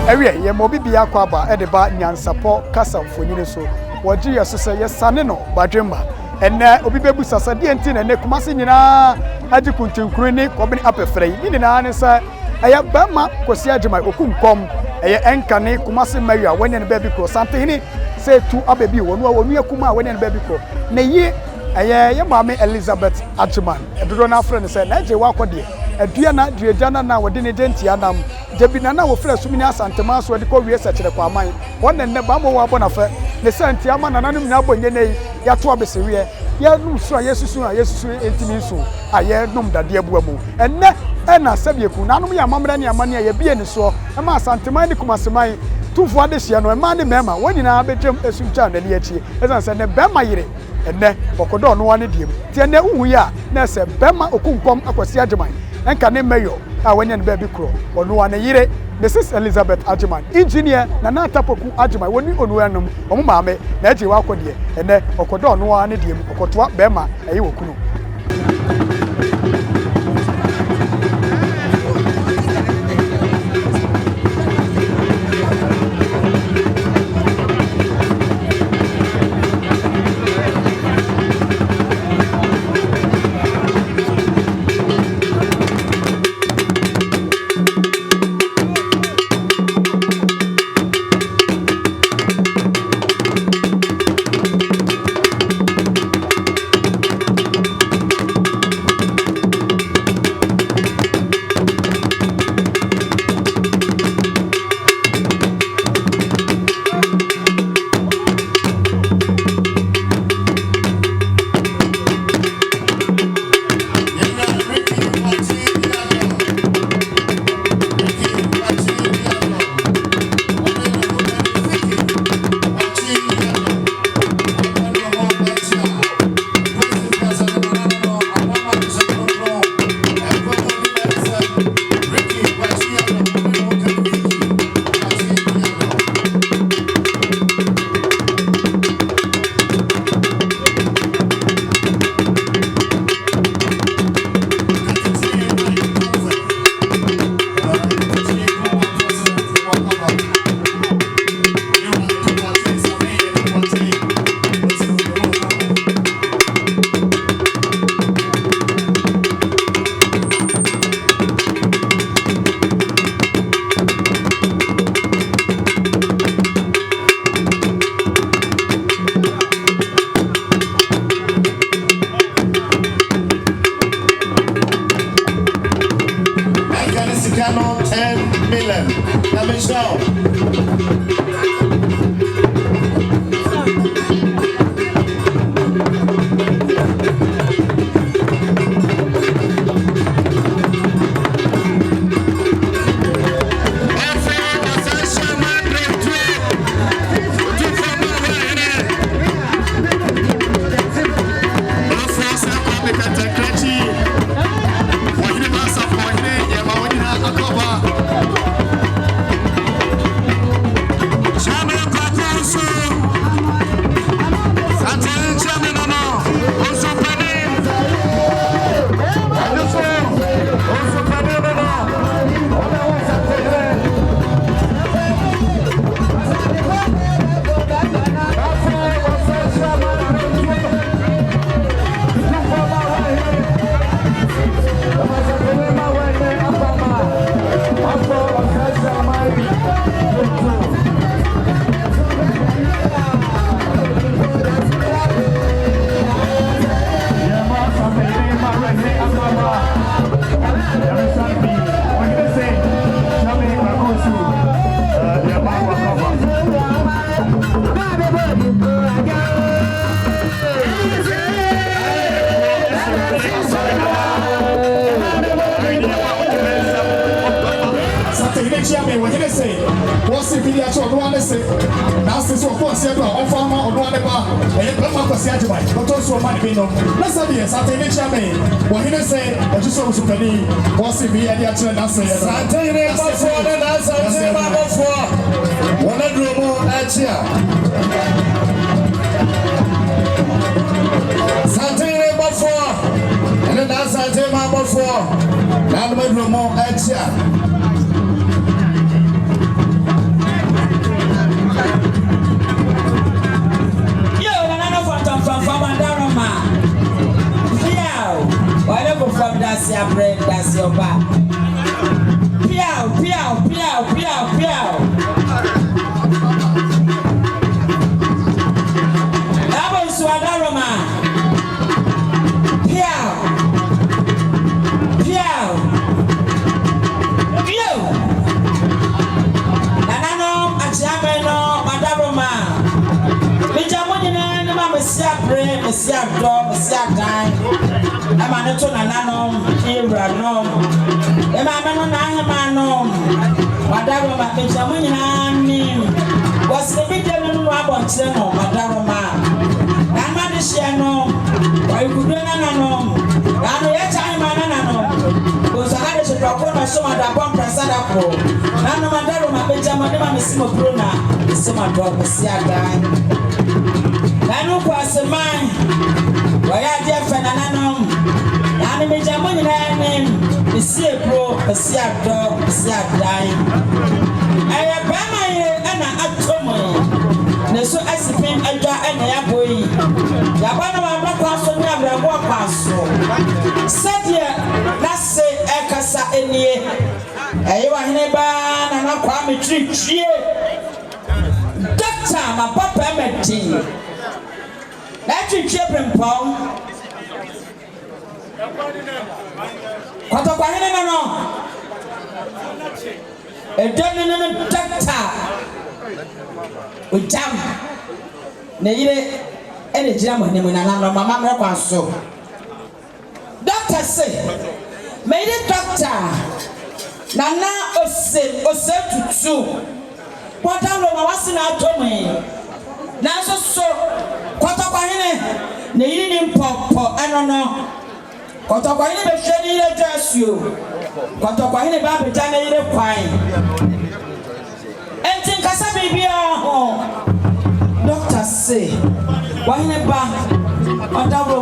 Ewie ye mo bibia kwa ba e de ba Nyansapo kasa mfonyine so woji yesese yesane no badwemba enne obi bebu sasade enti na ne kumase nyina agi kuntunkuru ni kobini apefrei ni na ne sa aya bama kwasi Agyemang okunkom eye enkane kumase mawi a wanya ne baby ko sante hini se tu abebi wonu akuma wanya ne baby ko na yi eye ye Mrs.Elizabeth Agyemang edodo na afre ne se na age wa kode adua na duagana na wode ne genti anam jabina na wo fre sumini asantema so de ko wie sekere kwa aman wonne ne ba mo wa bona fa ne santi ama nananum nya bonye nei ya to abese wie ya num so yesusu entimi so aye num dade abuamu enne na sabieku nanum ya mamra ne amane ya bie ne so e ma asantema ni kumaseman tufo ade hia no e ma ne mema wonyina abetwem esumcha na ne achi esan se ne bema yire enne okodo no wane diem tie ne uhu ya na se bema okunkom akwasi Agyemang enka ne mayo a wanya ne baby kro onu wane yire Mrs.Elizabeth Agyemang engineer na natapoku Agyemang woni onuanum omo maame na agi wa akode enne okodo no wane diem okotoa bema eyi wokunu dog, Sia Dine. I'm a little nanom, Kira nom. Am I no? Madame, my Benjamin, was the big about Seno, Madame. I'm not a Shiano, why you could know. I'm a time, I because I had a drop on so much upon Prasadapo. None of Madame, my Benjamin, Miss Mobruna, is my dog, Sia Dine. Nanu kwa semai waya dia fenananom na me jamu nyina nim isi ebro isi ado isi adai aya bama ye na atomo ne so asipin adwa na ya boyi ya bana ma bakwa so nya brabo akwaso sadia na se ekasa enie ayi wa hene ba na kwa me twitwie doctor ma papa meti let's children pong. What about him? No. A gentleman doctor. We jam. Neither any German name in another mamma was so. Doctor say, made a doctor. Nana or said to two. What I was in our domain. Now so Kotokwa hine ne yiri ni mpoppo enono Kotokwa hine be hwe ni ile dressio Kotokwa hine ba beta na yire kwan Enti nkasa bibia ho Doctor say wa hine ba odabo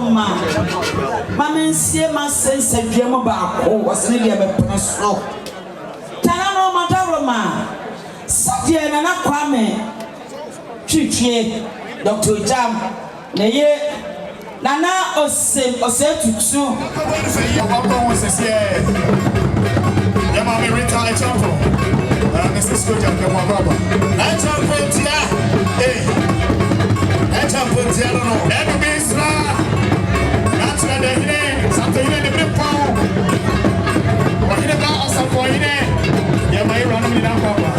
ma mensie ma sense dwemo ba ko wasene bia be preso Tana no madabo ma sadie na na kwame twitwie Dr. Jam, Naye Nana Osem Osetutu. Welcome, Yamami Rita Echampo. Mrs. Koja Kamababa. Echampo Tia. Echampo Tia, no. Ebenezer. Natural Dehine. Something in the Brippo. What in the Bar of Sapoine? Yamai running in our papa.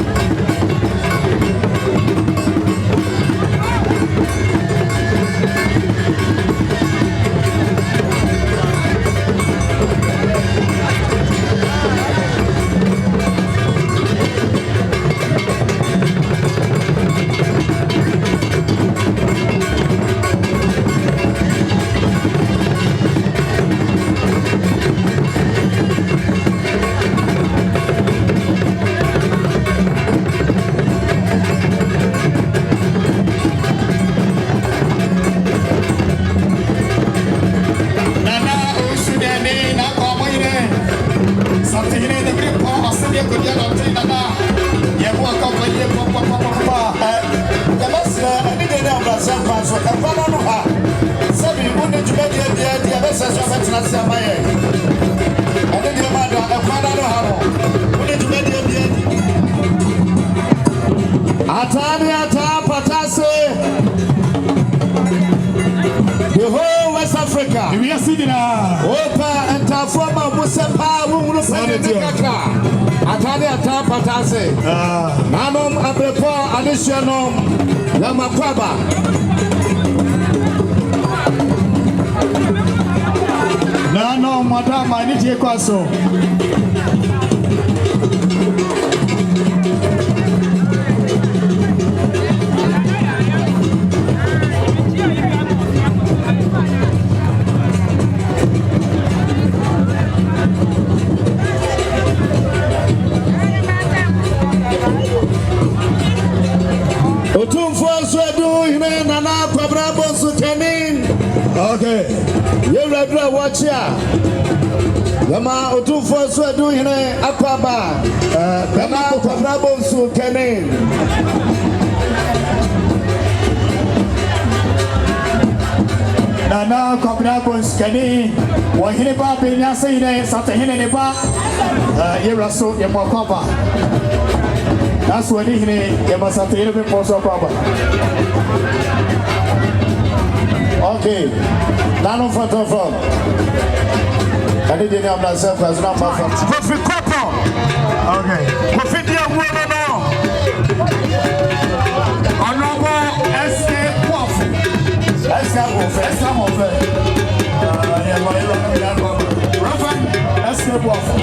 The whole West Africa. We are sitting Opa and Tafoma Musepa Wulu Atani Atapatase. Nanom Abepo Additionum Yamakwaba. No, madam, I need to kwaso. Okay. You ready to watch ya? Yama otu force we do hine Appiah. Yama kwabrabo su kenin. Nana kwabrabo su kenin. Wa hine ba be nyase hine sate hine ne ba. Yera so yema kwaba. That's what hine yema sate hine be poso kwaba. Okay, none of us from. I didn't have myself as not my friend. Coffee couple. Okay. Coffee dear woman now. Honorable S.A. Kuffour. first time of yeah, my Reverend Escape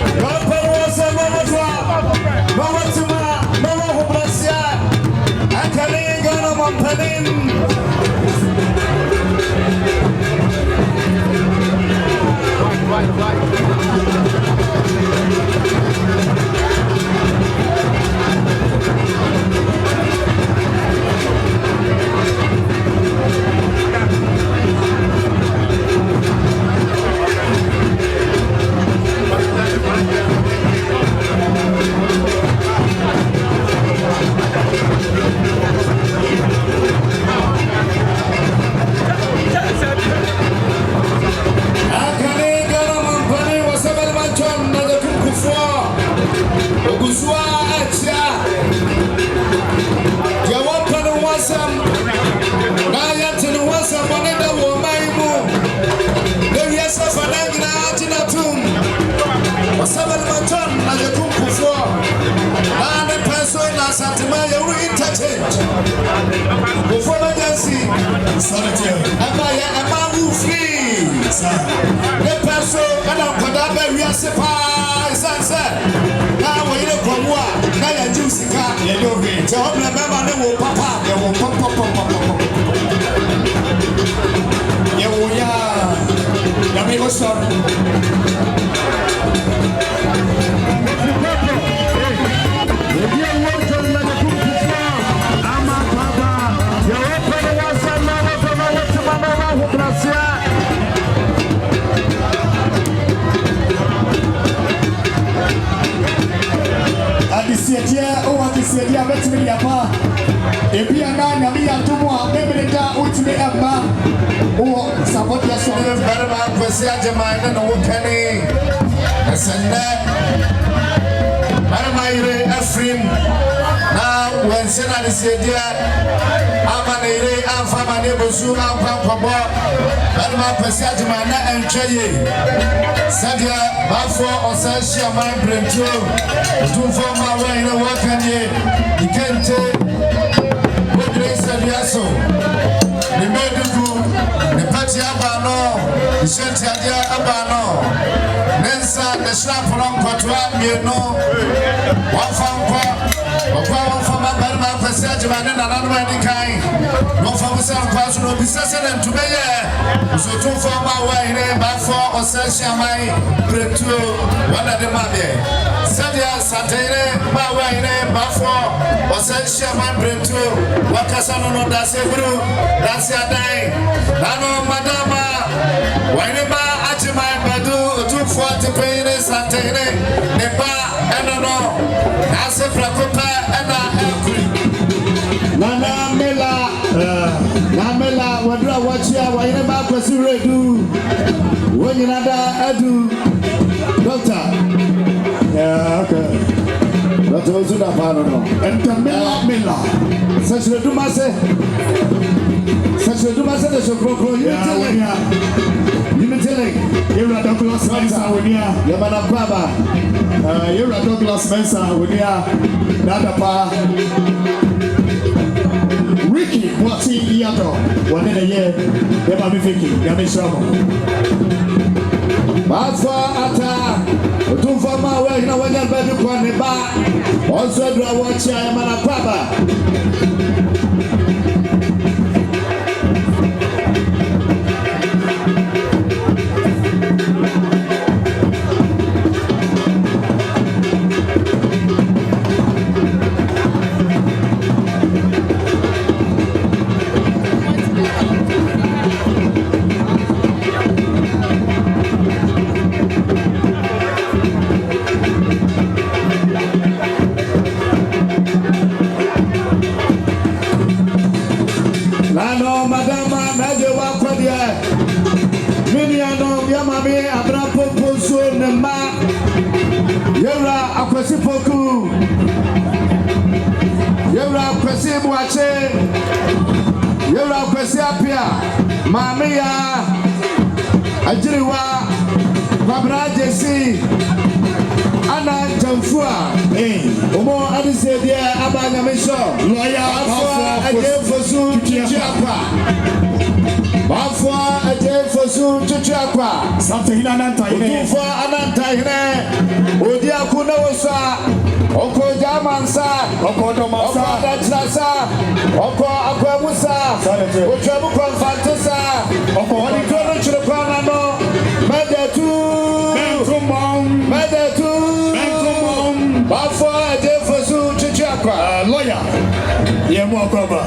Appiah, Mamia, Ajiriwa, Babra Jesse, Anna Jamfua, Omo Adise dia Agyemang'S lawyer for Agyemang'S Japa. Bafwa Agyemang'S Chichakwa. Something in Ananta. Kuffour Ananta here. Odiakuna Osa. Oko Agyemang'S. Oko Domasa. Oko Datrasa. Oko Akwamusa. Ochabu Konfantesa. Oko Odikono Chirokwana. Medetu. Medetu. Bafwa Agyemang'S Chichakwa. Lawyer. Yemwakwa.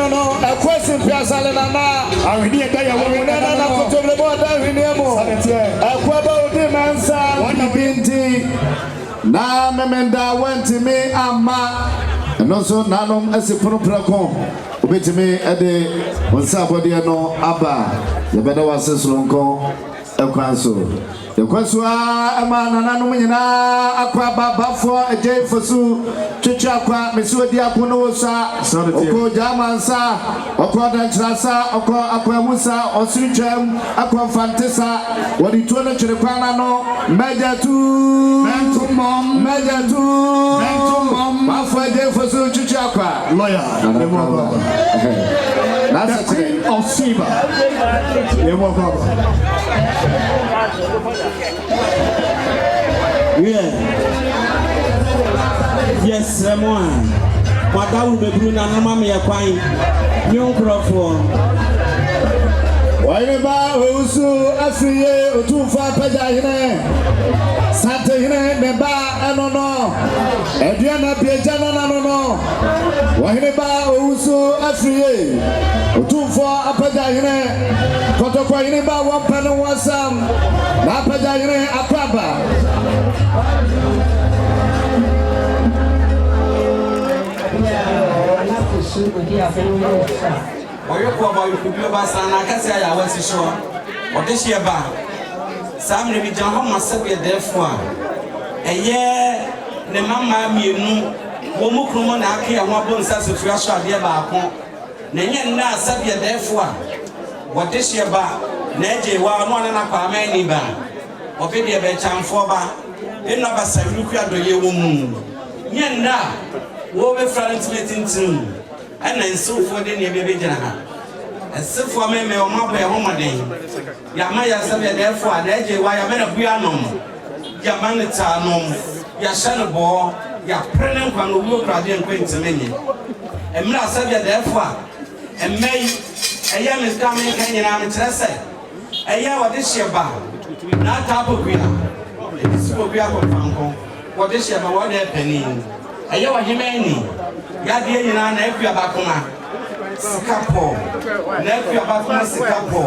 No, a question Piazalana. I will need a day of women and a photo of the border. A quabble demansa, one of Binti. Now, Memenda went to me, Amma, and also Nanum as a propracon. Wait to me at the Monsabodiano Abba, the better was a slonko, a council. The question, a man and Anumina, Aquaba, Bafwa, Agyemang'S Chichakwa, Monsieur Diakonosa, Oko Agyemang'S, Oko Datrasa, Oko Akwamusa, Osuchem, Akwafantesa, what you told the Chirepana, Medetu, Medetu, Bafwa Agyemang'S Chichakwa, lawyer, that's the king of Siba. Yes, Ramon. Madame de Bruna, Mamma, Quine, young Crawford. Whatever whoso Afriye or too far Pajahine, Santahine, Neba, I don't know. Adriana Piajana, I don't know. Whatever whoso Afriye or too far Apajahine, Kotoquaineba, one pen and one sam, Napajahine, Apaba. Oyo kwa ba yukubi ba sana kase aya wasi sho odehye ba sam ne bi jan ho masabe defo a eye ne mama mienu wo mu kromo na aka ya ho abonsa so fia so ade ba ako na nye na asabe defo a odehye ba na eje wa no na kwa amani ba obede be chamfo ba eno ba sawiku adoye wo mu nye na wo be frantmetintin and so for the name of Jana. And so for me, my mother, Homaday. Yamaya Sabia, therefore, the edge why I made a piano. Yamanita, Yashanabo, Yaprenum, and the work I didn't quit to many. And Mla Sabia, therefore, and May, a young is coming, and I'm interested. A year what this year bar, not Appiah. This will be up with Uncle. What this year, but what they're penning. A year what he may Yadia in an Appiah Bacoma, Scapo, Nepia Bacoma Scapo,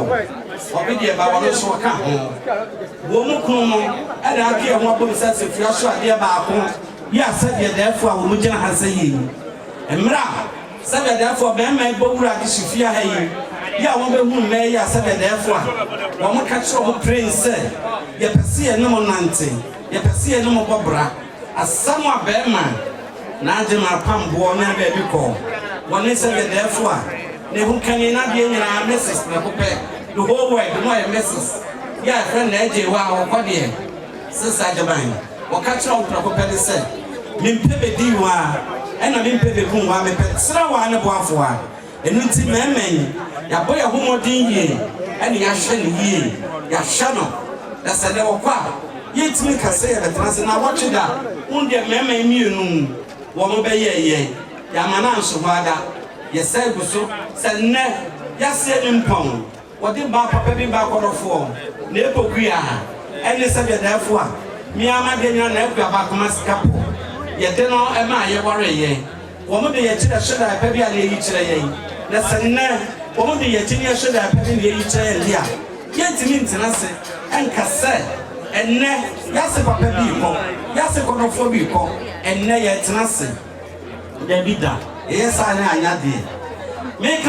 Obidia Babaso Campo, Womukumo, and I care what was said if you are sure, dear Baco. Yes, said you therefore, Mujan has a ye. And Mra, said therefore, Ben may Bora Shifia Hay. Ya woman who may, I said therefore, one catch over Prince said, Yapasia no Nante, Yapasia no Bobra, as someone bear man. Najima Pambo, na baby call. One is therefore, they who can not be in our messes, the whole way, the more messes. Yeah, friend, Eddie, wow, what dear. Sister Agyemang'S, or catch out Prophet said, Mimpebe Diwa, and a Mimpebe Puma, Srawa and a Buafua, and Ninti Memen, Yaboya Humodin, and Yashan ye, Yashano, that's a little quap. Yet me can say that as I watch it up, won't get Memen Mune. Woman be ye, Yamana Sumada, Yesel Busso, said ne, Yasia Impong, what did Papa be back on the form, Nepo Guia, and they said therefore, Miama Daniel Nepia Bacamas Capo, yet then all am I a warrior. Woman the Yatina should have Pebby and each day. That's a ne, woman the Yatina should have Pebby each day. Yet to mean Tenase, and Cassette, and ne, Yasipa Pebico, Yasiconophobia. And nay at Nassy. There be that. Yes, I know. Make a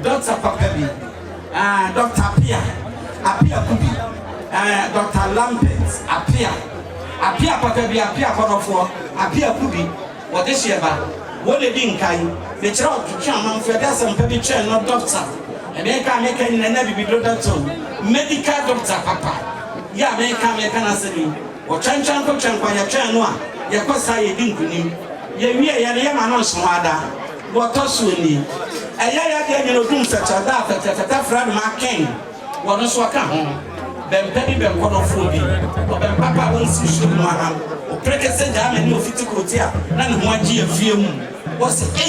Doctor Papabi, Dr. Appiah Kubi, Dr. Lampet, Appiah Papabi, Appiah Kuffour, Appiah Kubi, what this year, what they didn't kind, the child to charm for that some baby chair, not doctor. America making an every doctor, medical doctor, papa. Ya America making a city, or Chanchan Cochan by a Chanua, Yakosa, you didn't win. Yamano Swada, what Tosuni. A yaya, you know, such a laugh at a friend Mark King. What was what come? Ben Penny Ben Conophobia, or Ben Papa won't see you, madam, or Precasset Dam and no Fiticotia, none 1 year film. Was a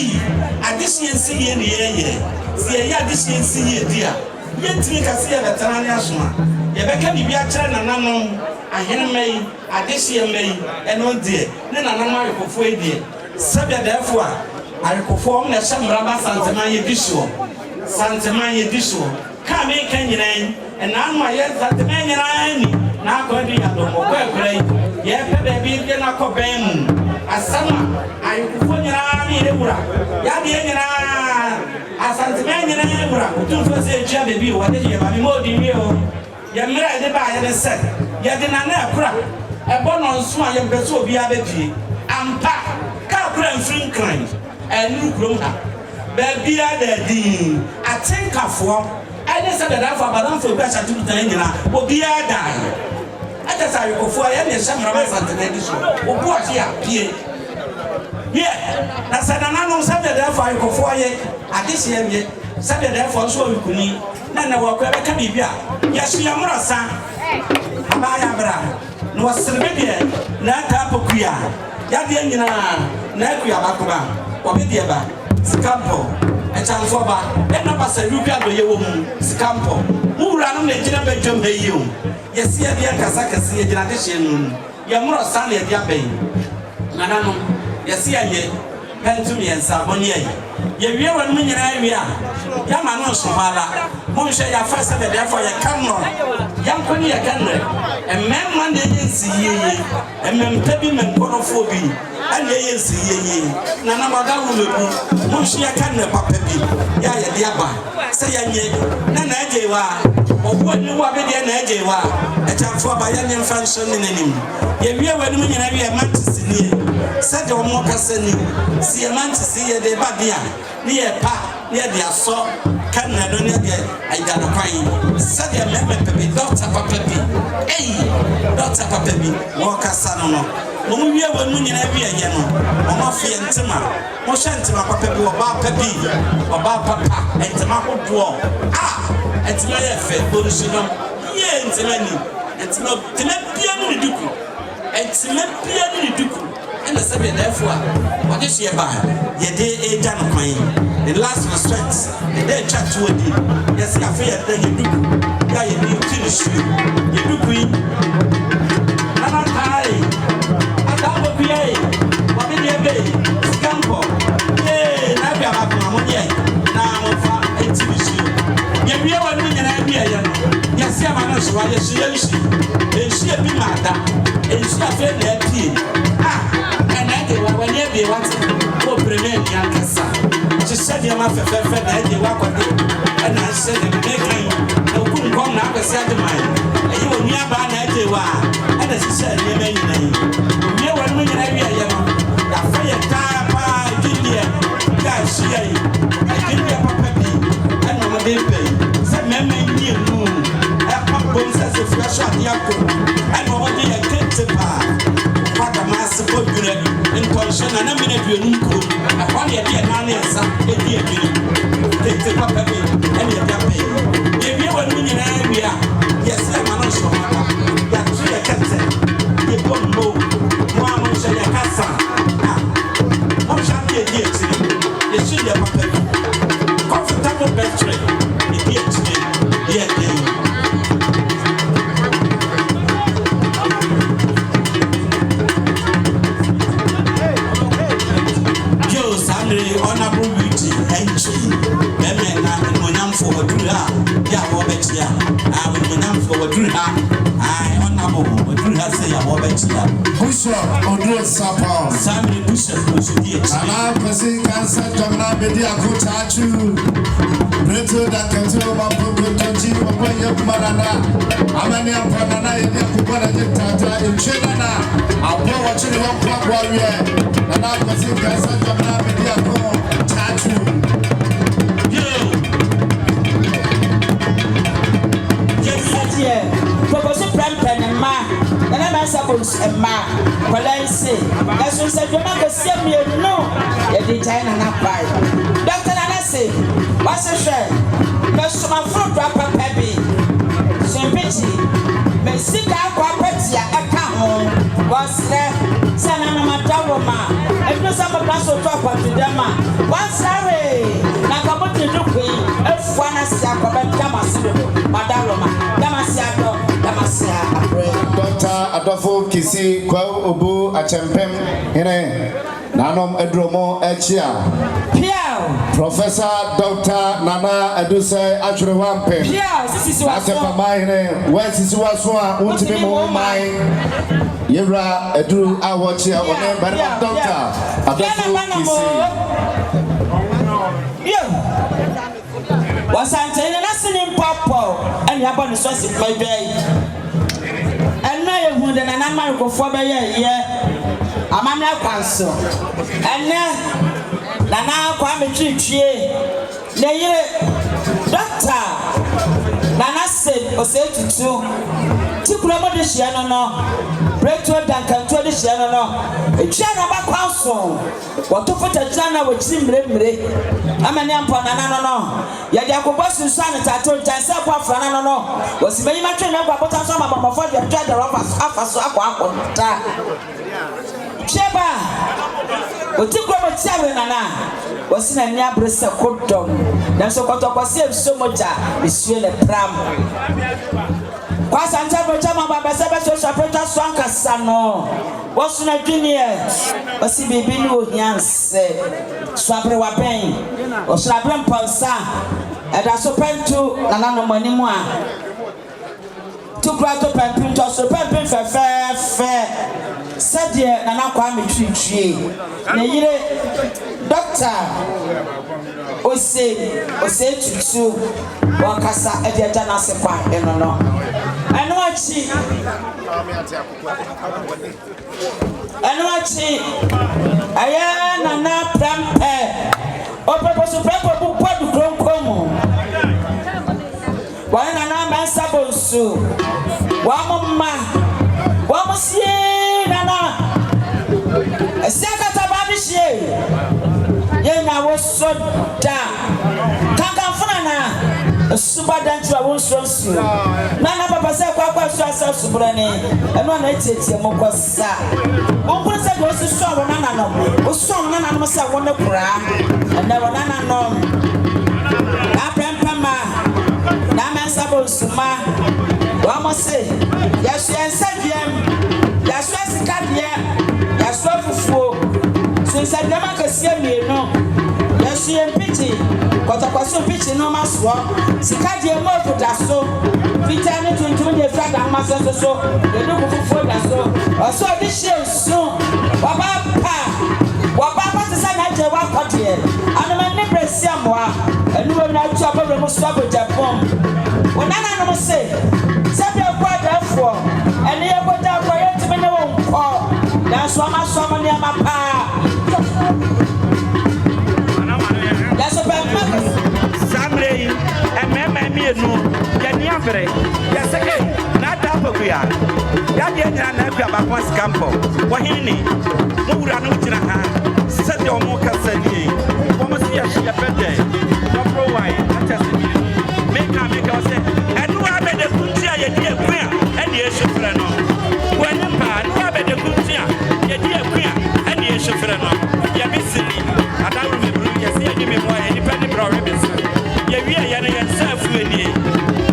addition see in the air. See a addition see dear. Yet make a see a veteranasma. Yabeka be a child and unknown. I hear me, addition may, and no dear. Then another Kuffour dear. Sabia therefore, I perform the Sam Rabba Santa Maya Disho. Santa Maya Disho. Come in Kenyan, and now my yes at the man and I. Now going to have no more great. Yet, baby, then I call Ben. As summer, I put your army in Ebura. Yadiana, as Santaman in Ebura, who don't say, Jabby, what did you have more than you? Yamira, the buyer, and said, Yadina, crap. A bon on Swan, and Besso be a baby. And pack, Capra and Frinkline, and new Grona. Baby, the dean. I think of one. I just said that for Madame for Besha to Dana, will be a die. I just say Kuffour and some Rabbis and the what here? Yeah, that's an unknown subject therefore Kuffour at this year, subject therefore so you could need. None of what can be here. Yes, we are more son. Appiah bra, no Serbia, Nyansapo Yadiana, Nakuya Bakuba, Obidiaba, Scampo. A chance for back, and not as a Ruka to your woman, Scampo, who ran on the General Bedroom by you. Yes, here the Casaka see a generation. Yamura Sally at Yabe. Manano, yes, here, pen to me and Sabonia. You hear one million area. Yamano Sumala, Monsieur, your first of the therefore your camera. Young Penny a camera. And man one day see ye, and men pebble Conophobia. And ye see ye. Nana Madame Monsieur Canna Papi. Yaya Diaba. Say ye, Nana Jewa. Or when you are very Najewa. A chance for by an function in him. Ye hear when you have a mantis in here. Set your moccasin. See a mantis here, the Badia. Near Pa, near the Asso. Canada, near the Identifying. Said your member, Dr. Papi. Hey, Dr. Papi, Walker Sanono. When we are one million every year, Mafia and Tima, Moshantima Papi, or Bar Papi, or Bar Papa, and Tamaco Dwarf. Ah, and Timaya Fed, Borishinum, yeah, and Timani, and Timapian Duku, and Timapian Duku, and the seven therefore. What is your bar? Ye day a jam queen, the last respect, the day chat to a deal. Yes, I fear that you do. Yeah, you need to shoot. You do queen. Nana Kai. What did you pay? Scampo. Yea, Nabia Mamonia. Now, it's you. If you are doing an idea, yes, I'm not sure. Yes, she be mad. And she has been there. Ah, and I did when you be wanting to prevent Yankasa. She said, you're my friend, and you walk with it. And I said, no couldn't come now, I said, mine. And you were nearby, and as she said, you may name. China na pai. Doctor Nancy, what's a share? Because my fruit wrapper peppy. Simpichi, Messica Quapetia, a camel, was there, Sanana Matawama, and no some of us will talk about them. One sorry, Nakabuti Duki, if one has Yakoban Damasido, Madaloma, Damasiado, Damasia, Dr. Adolfo Kisi, Kwa Ubu, Achempem, Hene, Nanom Edromo, Echia, Professor Dr. Nana Eduse, Achurewampe, this is what mine, West is Waswa, Ultimo mine, Yera, Edu, Awachia, but Dr. Adolfo Kisi. Was I saying nothing Papa and your bonus was in my day? And now you're wounded and I'm going for a year. I'm not council. And now I'm a tree. Doctor Nana said, or said to two. Tikuma de Shiano no, Breakthrough Duncan to the Shiano no, a channel back council. What to put a channel with Simbre? I'm an empire, no. Yadakobos son at I told Nyansapo for no. Was very much about some of my father tried the robbers after so aqua. Sheba, what took over 7 was in a near Bristol court dog. Then so got up so much, Monsieur Le Pram. Kwasa ntabo chama baba sebe so shapeta swanka sano wosu na junior osi bibi ni ohianse swapre wapen osrabre mponsa eda so pentu nana no manimu a tu grato pentu to so pentu fe sadie nana kwa metwitwie na yire doctor ose tutu wakasa edieta na sekwa eno no Anuachi aya nana prampe opepo suprepo bukwadu kronkomu wana nana mansabonsu wamumma wamusie nana esiakata babishie yena wosoda kankanfuna na Subadan to a one source. Nana Papa said, Papa says, Subrani, and one night it's a mokosa. One person was a song, Nana, who saw Nana Massa wonder cry, and there were Nana no. Appiah, Nyansapo Suma, one must say, yes, yes, yes, yes, yes, Kuffour. Since I never could see me, no. Yes, she and pity, but I was so pitching no mass walk. Sikadi a more for that so. Vitani to include the fact that Master so, the look for that so. Or so this year soon. Wapa to send out your walk here. And I'm never see moi. And you will not trouble the most trouble Japan. When I say, Sabia quite therefore, and you put out for you to be no one. That's why my son near my pa. That's a bad mother. Samray and Mamma Mia no, Yaniavre, Yasake, not Appiah. Yadian and Appiah once campo. Wahini, Mura Nutina, set your mocha Sadi, Womasia Shapete, Dopro White, make us say, and who are the Kuntia, dear queer, and the Shifrano. When you pan, who are the Kuntia, dear queer, and the Shifrano. Yabisini, and I remember. Independent province.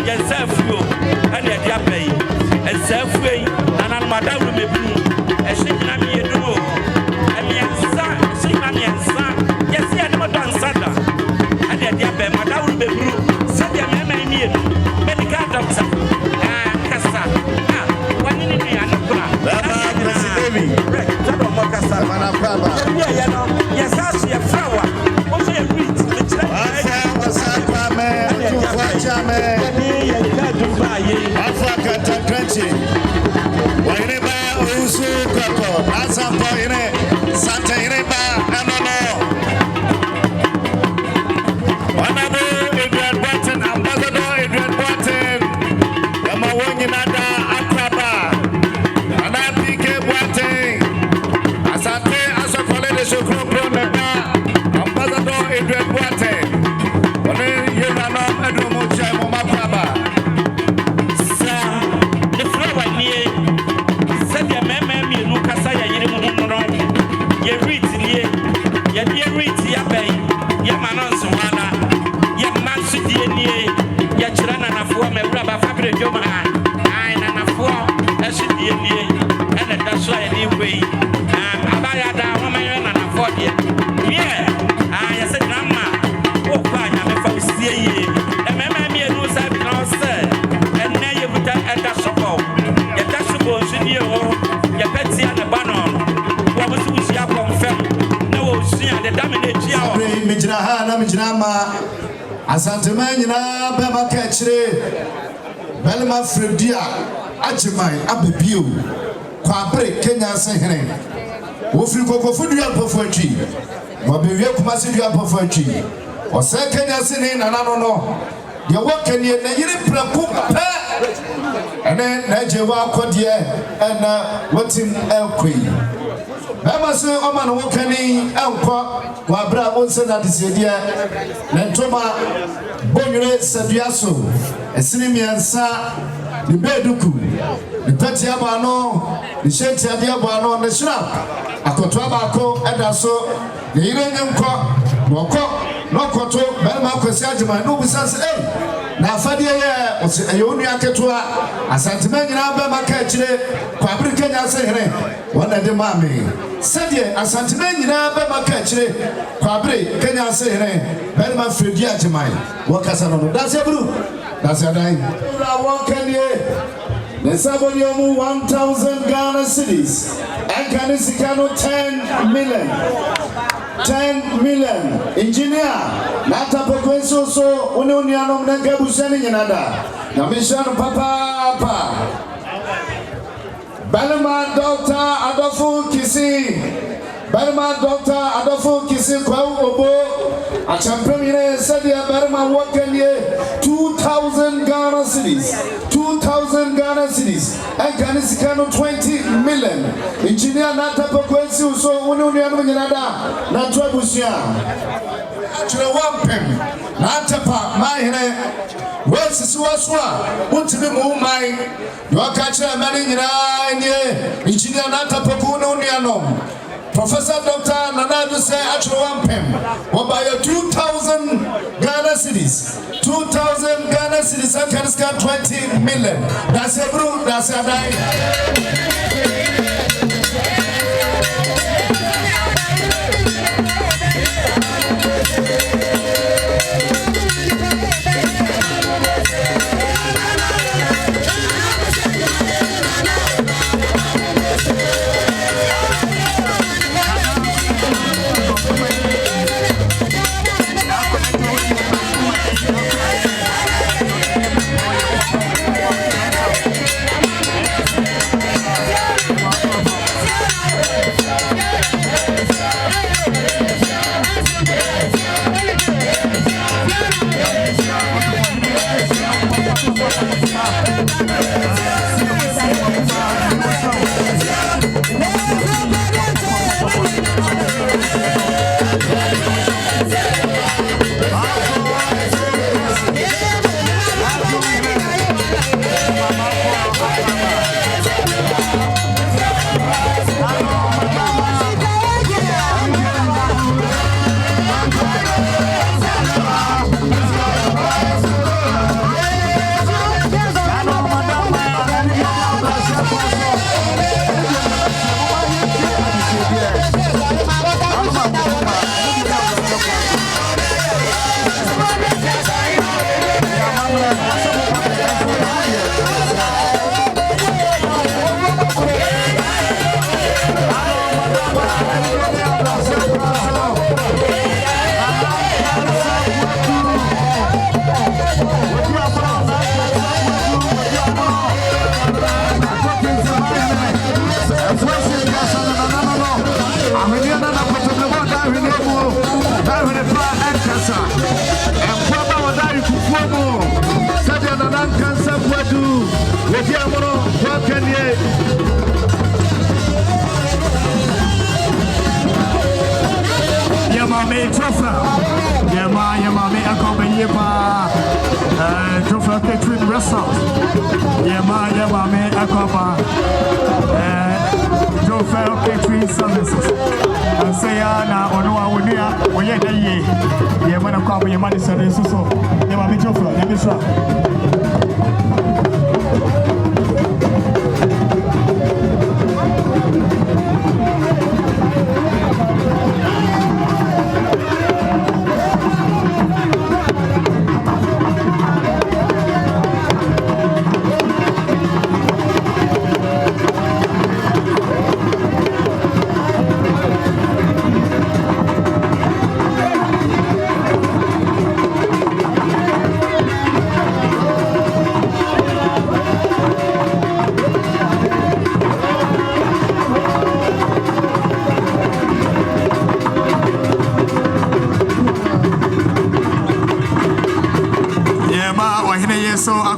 Yourself, and yet you pay, and self-way, and I'm Madame Blue, and she can be a duo, and Nyansapo, Mijina Hana Mijinama Asantamana Baba Catchere Belma Fredia Agyemang'S Abebiu Kwabre Kenya Sehene Wofri Kokofudia Pofuachi Mabewia Kumasidia Pofuachi Ose Kenya Sene Nanano Ya wakani na yiri prapu ene na jewa kodie ena watim elkwi Bema se oma na wakani enko wabra onse na disedie na ntoma bonwere saduaso esini miensa ni beduku ni peti abano ni shenti ade abano na shira akoto abako edaso ni yire nyenko woko nokoto bema kwesi Agyemang'S no bisase na afade ye ayonu aketoa Asanteman nyina bema ka akire kwabere Kenya Sehene wona de mame sede Asanteman nyina bema ka akire kwabere Kenya Sehene bema Fredi Agyemang'S wakasa no dase bru dase adai ra wakanie Nesaboni omu 1,000 Ghana cedis and Kanisikano 10 million 10 million engineer nata pokwenso so uniano mnenge buseni nyinada na mishano papa Balema Dr. Adolfo Kisi Balema Dr. Adolfo Kisi kwa obo achampemire sadia Balema wakanye 2,000 Ghana cedis 2,000 Ghana cedis and Kanisikano 20 million engineer nata pokwenso so uniano nyinada na tuabusia actually wampem na atapa mahene wesisi waswa untimi mu mai wakachira mani nyina nye engineer na atapa ku no nuanom Professor Dr. Nanadu say actually wampem wabaya 2,000 Ghana cedis 2,000 Ghana cedis and Kaniska 20 million that's a bro that's a die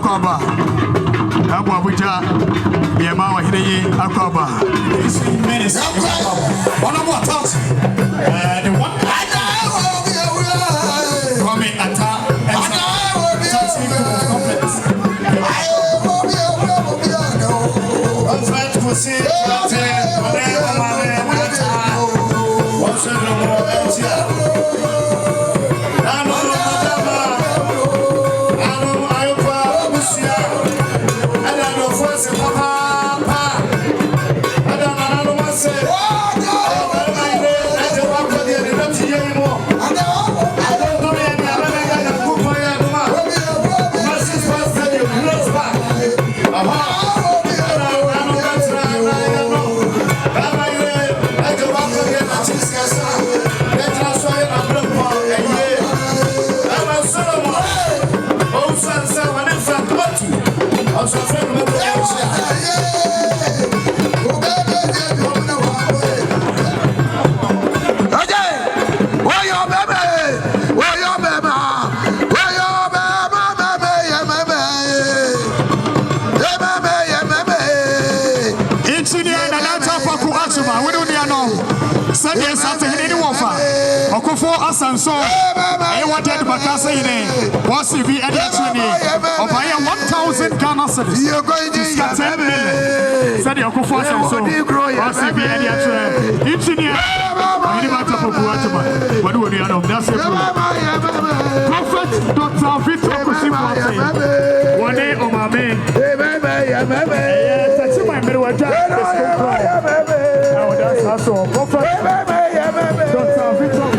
Akwaba. Abu Abuja, Yama Wahidi, Akwaba. One of what else? The one coming attack. Kuffour Asanso, I wanted to Bakasa in was to be added to me of 1,000 Ghana cedis. You're going to get 10 million. Said your Kuffour Asanso was to be added to engineer. I didn't want to put what do you know? That's it. Prophet Dr. Victor Kusimwate. One day on my man. That's my middle of that's also Prophet Dr. Victor.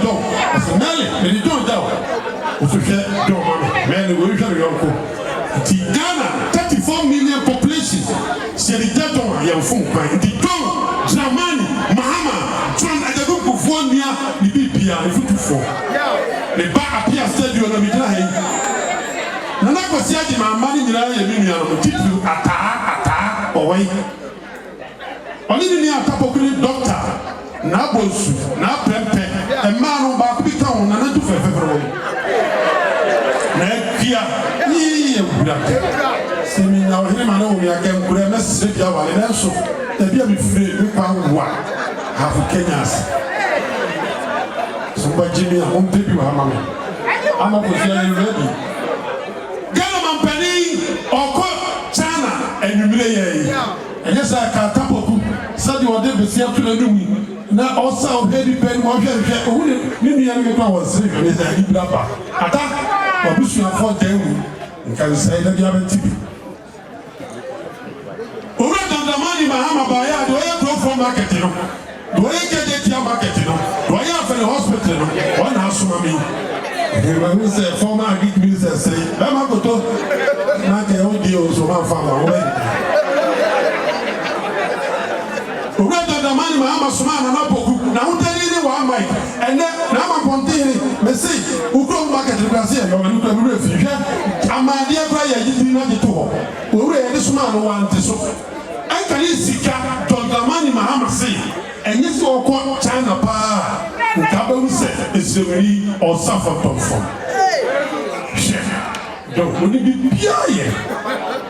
John. I said, Nelly, and you don't know. Also, John, man, we will show you uncle. Ghana, 34 million population. C'est le John, il y a un fond. John, Dramani, Mahama, John, et de Kuffour, il y a des Bibia, il faut tout faire. Les bas Appiah Stadium, on a mis là. Nana kwasi Agyemang'S ni nyina ye nua no tipu ata owai oni ni atapokuri doctor na bonsu na prempe e ma no ba ku bita won na du fefefere won na kia ni ye bura semi na o hiri ma na o mi akem kura na se bia wale na so e bia mi fire mi pa wa hafu Kenyas so ba jimi a on pebi wa mama ama ko sia you ready Oko China and you may and yes, I can't tap up. Said you are there, but see up to the room. Now, also, heavy pen, one here, maybe I was saying, and it's a deep lapper. Attack, or push you for them. You can say that you have a tip. Over the money, Mahama, do I go for marketing? Do I get it your marketing? Do I have a hospital? One house, mommy. When say former Ebenezer say, I'm not going to not the audio so my father. Rather the money, my Amazon and Apple. Now tell you one mic, and then now I'm continuing. Let's see who go market to Brazil. You're going to refugee. I'm my dear player, you did not get to walk. Who read this man who wanted so. I can see John the money, Mahama say, and this all called China pa. Kabe said it's very or suffer from. Don't want to be pure.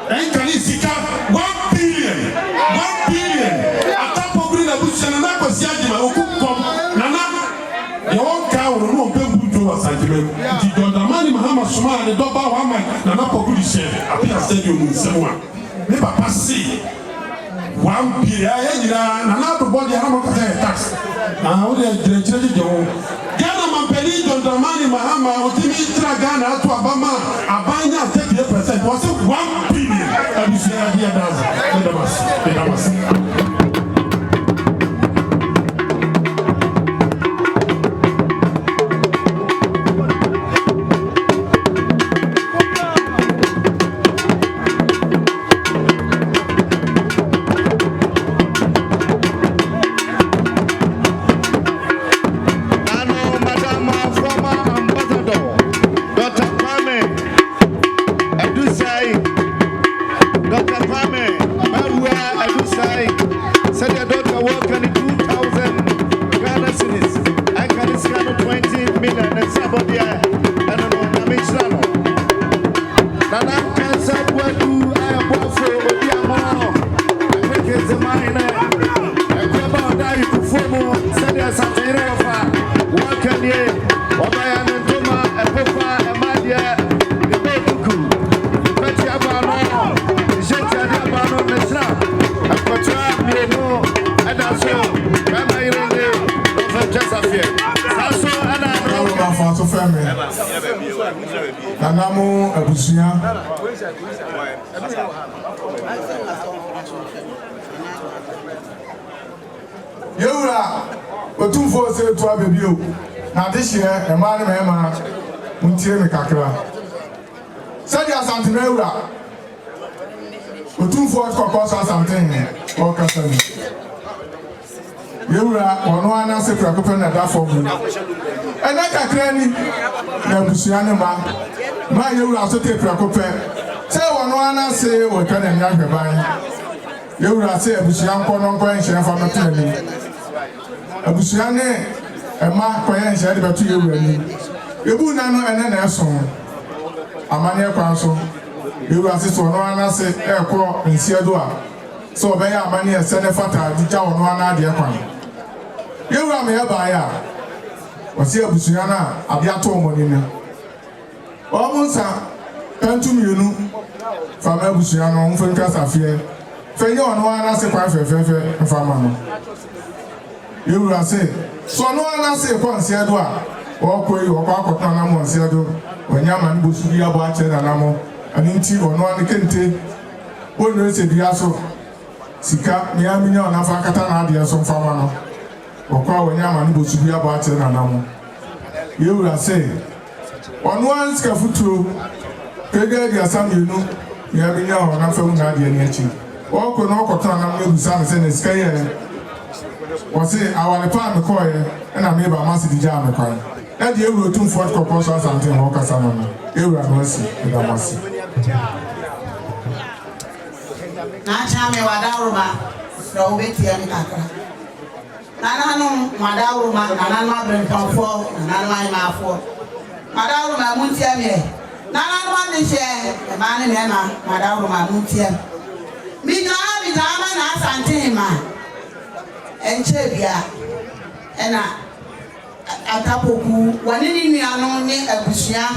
And can you see 1 billion? 1 billion. A top of green bush and another Agyemang'S who come. Nana, your own cow will not be able to do a sentiment. The Dondamani Mahama Suma and the Doba Wama, Nana Pogulisha, Appiah Stadium in someone. Never pass see. 1 billion. Nana to body Hammer tax. Now, they are Ghana Mampeli, Dondamani Mahama, Otimitra Ghana to Abama, Abanya 38%. Was it 1 billion? And you say, here does Nanamu Abusia Yura Otumfo say to abebio na this year e ma ne ma muntie me kakra said ya something Yura Otumfo kokko something o kasani Yura ono ana se prakope na da for mu ena kakra ni na Abusia ne ma Yura so te prakope say ono ana se o ka na nya hweban Yura say Abusia nko no nko enhye fa meto ani Abusia ne ema koye enhye de beto Yura ni ebu na no ene na eso amane kwa so Yura say so ono ana se ekọ nsiedo a so be ya amane ese ne fata di ja ono ana de kwa Yura me ya ba ya o say Abusia na abia to omoni ni Hon.Sam pentu mienu fama Abusia no mfen kasafie fenye ono ana se kwa fefefe mfama no Yura say so ono ana se kwa nsiedo a okoi okwa akota na mo nsiedo onyama ni bosu ya bo ache na namo ani nti ono ani kente wonu ese dia so sika me aminya ona fa kata na ade so mfama no okwa onyama ni bosu ya bo ache na namo You will say, on one scafutu, Peggy Assam, you know, you have been young and I'm from Ghanaian. All could not control them, Sam in the sky. Was it our department coin and I made by Massey Jam coin. That you will 2 4 proposals and 10 Walker Salmon. You will mercy, and I must see. Nachame wadaruma na obetia mikakra nananu wadaruma nananu abrentonfo nananu imafo wadaruma muntia me nananu anishe e mane me na wadaruma muntia mi drama na asante ma enche bia ena atapoku wanini nuanu ni abusua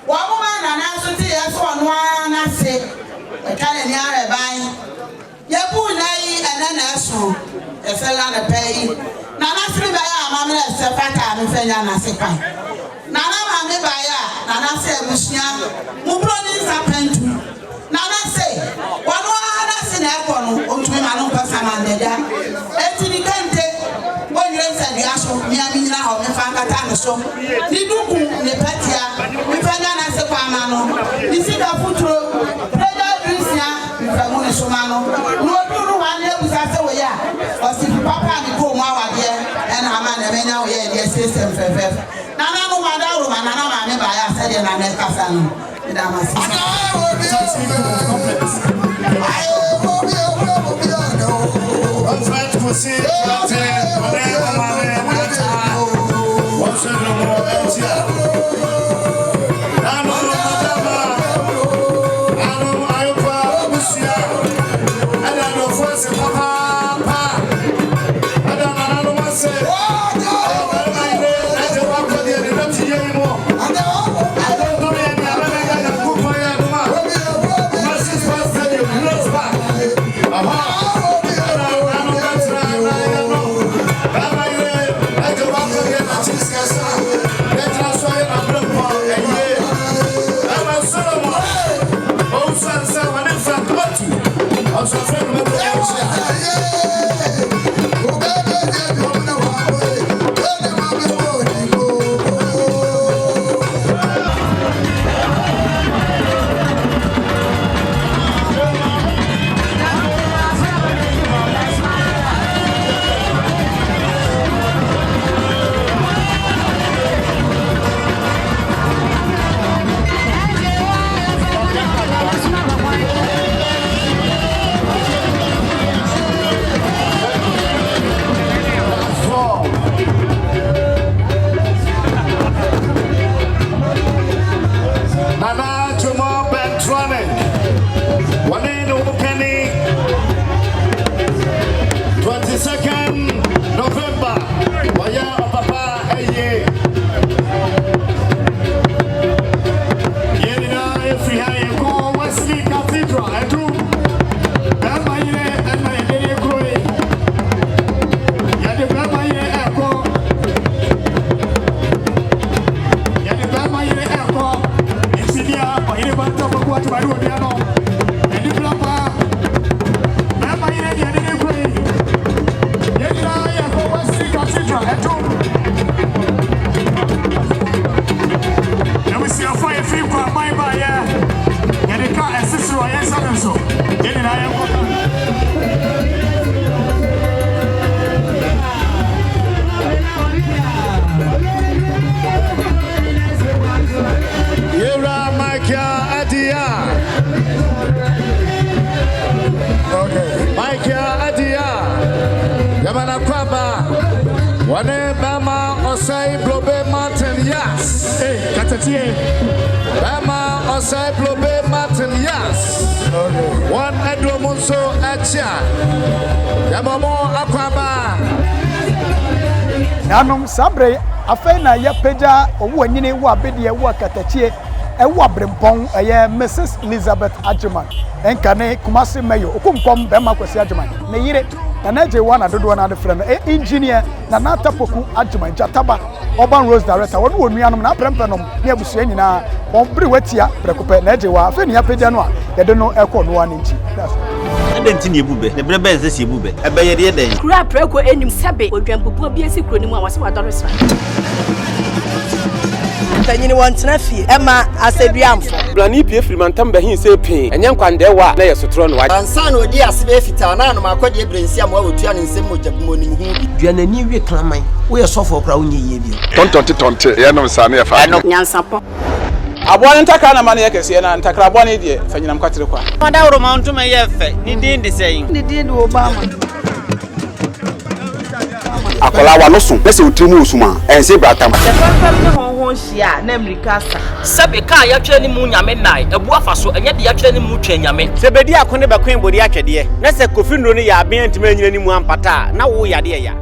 wa mama na naso ti yeso ono na se Kane ni are ban yebu nai enana so efela na pay na na siri ba ya amamre se fata me fenya na se kan na na ma me ba ya na na se busia mu broni sapentu na na se wono na se na ekọ no ontumi ma no pasa ma ndeda etini kente onye se di aso mi amina ho me fa kata no so ni duku ne patia me fenya na se kwa ma no ni sika futuro Famone somano no duru wan ebusa se we ya o si papa mi ko mu awade e na ama na menya we ya dey system fefef na na no wadaru ma na na ma me ba ya se dey na me kasa no da ma si Wane Bama Osai Blobe Martin Yas. Hey, Katatie. Bama Osai Blobe Martin Yas. One Edro Monso Agyemang'S. Yamamo Akwaba. Nanom sabre afena ya peja owo anyine wo abedie wo Katatie ewo abrempon eye Mrs.Elizabeth Agyemang'S. Enkane Kumasi Mayo okumkom bema kwesi Agyemang'S. Ne yire na je wana dodo na de friend engineer na natapoku Agyemang'S Jataba urban roads director wonu onuanom na prempenom ne abusua nyina on bri watia prekope na je wa afeni ya peja no a ye de no ekọ no wana nchi Denti ni ebube ne brebe nse si ebube ebeye de den kura preko enim sebe odwampopo bi esi kuro ni mu a wase wadore sra panyini wɔntena fie ɛma asɛduamfo blani pie firi mantam bɛhin sɛ pin ɛnyɛ nkwande wa na yɛ sotoro no wa ansa na odi ase bɛ fita na anoma akɔde ebrensi am wa wotua ne nsɛm mojabu monim hu duanani wie klaman wo yɛ sɔfo kra wo nyɛ yie bio tontonte yɛ nom sa ne yɛ fa Nyansapo aboa ntakra na ma ne yɛ kɛse na ntakra aboa ne deɛ fa nyinam kwatere kwa Mada woro ma ntoma yɛ fɛ ni din de sɛyin ne din de Obama akola wa no so pese otimu osuma ense bratam ne honhon hia na America sa sɛbe ka ya twɛ ne mu nyame nai ebu afa so ɛnyɛ de ya twɛ ne mu twɛ nyame sɛ bedi akone bɛkwen bodi atwɛdeɛ na sɛ Kuffour no ne yɛ aben ntima nyina ni mu ampata na wo yade ya